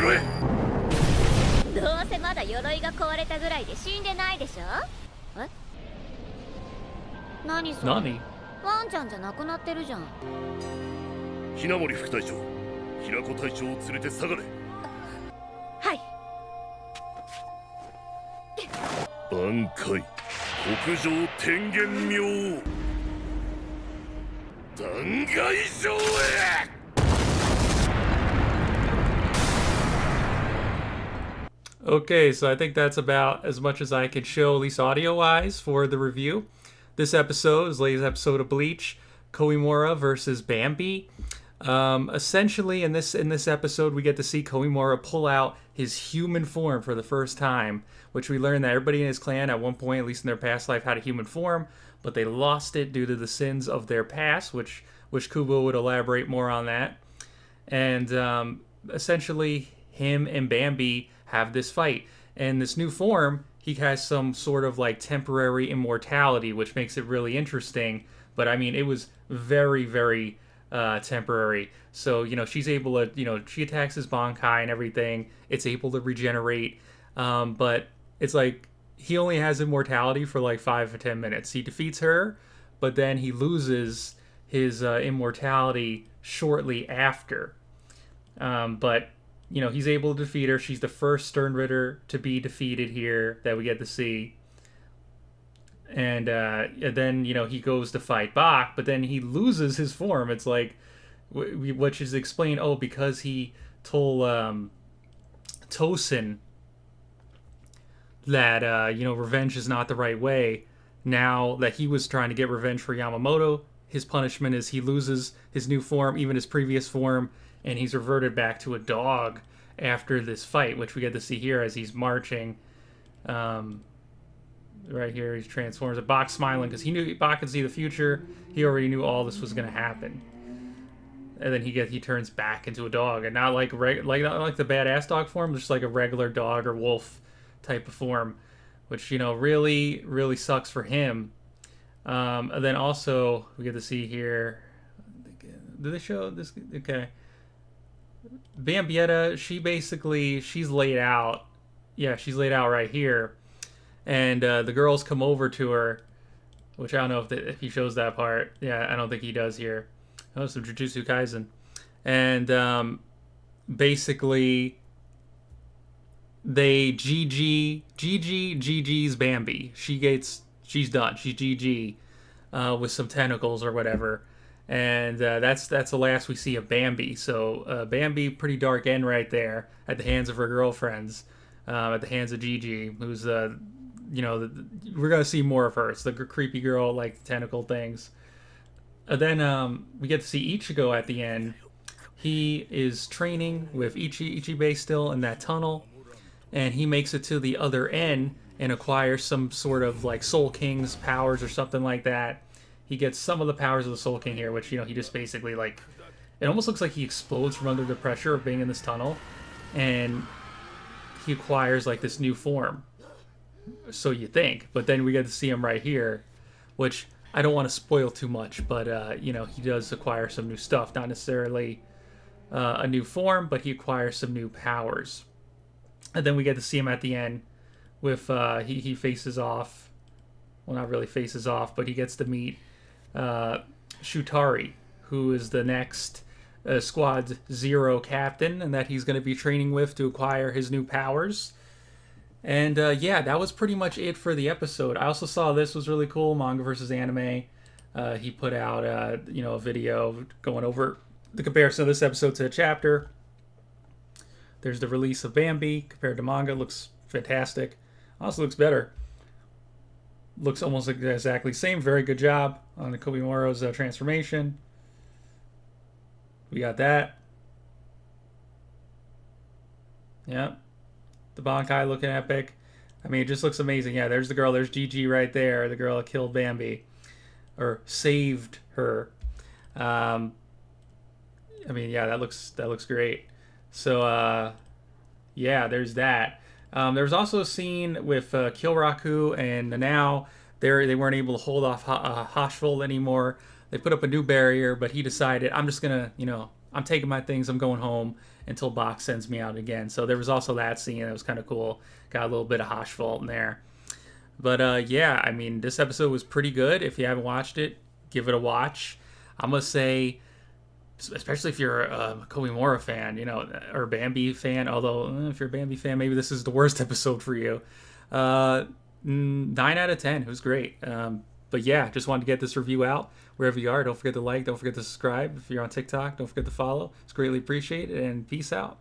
ろへ。どうせまだ鎧が壊れたぐらいで死んでないでしょ。え、何それ。何？ワンちゃんじゃなくなってるじゃん。雛森副隊長、平子隊長を連れて下がれ。はい。挽回北上天元明断崖城へ。Okay, so I think that's about as much as I could show, at least audio-wise, for the review. This episode is the latest episode of Bleach, Koimura versus Bambi. Essentially, in this episode, we get to see Koimura pull out his human form for the first time, which we learned that everybody in his clan at one point, at least in their past life, had a human form, but they lost it due to the sins of their past, which Kubo would elaborate more on that. And essentially, him and Bambi have this fight. And this new form, he has some sort of like temporary immortality, which makes it really interesting. But I mean, it was very, very temporary. So, she's able to, she attacks his Bankai and everything. It's able to regenerate. But it's like, he only has immortality for like 5 or 10 minutes. He defeats her, but then he loses his immortality shortly after. But he's able to defeat her. She's the first Stern Ritter to be defeated here that we get to see. And then, he goes to fight Bach, but then he loses his form. It's like, which is explained, because he told Tosin that, revenge is not the right way. Now that he was trying to get revenge for Yamamoto, his punishment is he loses his new form, even his previous form, and he's reverted back to a dog after this fight, which we get to see here as he's marching. Right here, he transforms. Bach smiling because he knew Bach could see the future. He already knew all this was going to happen. And then he turns back into a dog, and not like not like the badass dog form, just like a regular dog or wolf type of form, which really, really sucks for him. And then also we get to see here. Did they show this? Okay. Bambietta, she's laid out. Yeah, she's laid out right here. And the girls come over to her, which I don't know if he shows that part. Yeah, I don't think he does here. Oh, some Jujutsu Kaisen. And basically, they GG's Bambi. She's done. She's GG with some tentacles or whatever. And that's the last we see of Bambi. So Bambi, pretty dark end right there at the hands of her girlfriends, at the hands of Gigi, who's we're gonna see more of her. It's the creepy girl, like tentacle things. And then we get to see Ichigo at the end. He is training with Ichibei still in that tunnel, and he makes it to the other end and acquires some sort of like Soul King's powers or something like that. He gets some of the powers of the Soul King here, which, he just basically, like, it almost looks like he explodes from under the pressure of being in this tunnel, and he acquires, like, this new form. So you think. But then we get to see him right here, which I don't want to spoil too much, but, he does acquire some new stuff. Not necessarily a new form, but he acquires some new powers. And then we get to see him at the end with, he faces off, well, not really faces off, but he gets to meet Shutari, who is the next Squad Zero captain, and that he's going to be training with to acquire his new powers. And yeah, that was pretty much it for the episode. I also saw this was really cool, manga versus anime. He put out a video going over the comparison of this episode to the chapter. There's the release of Bambi compared to manga. Looks fantastic. Also looks better. Looks almost exactly the same. Very good job on the Komamura's transformation. We got that. Yep. The Bankai looking epic. I mean, it just looks amazing. Yeah, there's the girl. There's Gigi right there. The girl that killed Bambi. Or saved her. I mean, yeah, that looks great. So, yeah, there's that. There's also a scene with Kyoraku and Nanao. They weren't able to hold off Hashfold anymore. They put up a new barrier, but he decided, I'm just going to, I'm taking my things, I'm going home. until Bach sends me out again. So there was also that scene that was kind of cool. Got a little bit of Haschwald in there. But yeah, I mean, this episode was pretty good. If you haven't watched it, give it a watch. I'm going to say, especially if you're a Komamura fan, or a Bambi fan, although if you're a Bambi fan, maybe this is the worst episode for you. 9 out of 10. It was great. But yeah, just wanted to get this review out wherever you are. Don't forget to like, don't forget to subscribe. If you're on TikTok, don't forget to follow. It's greatly appreciated, and peace out.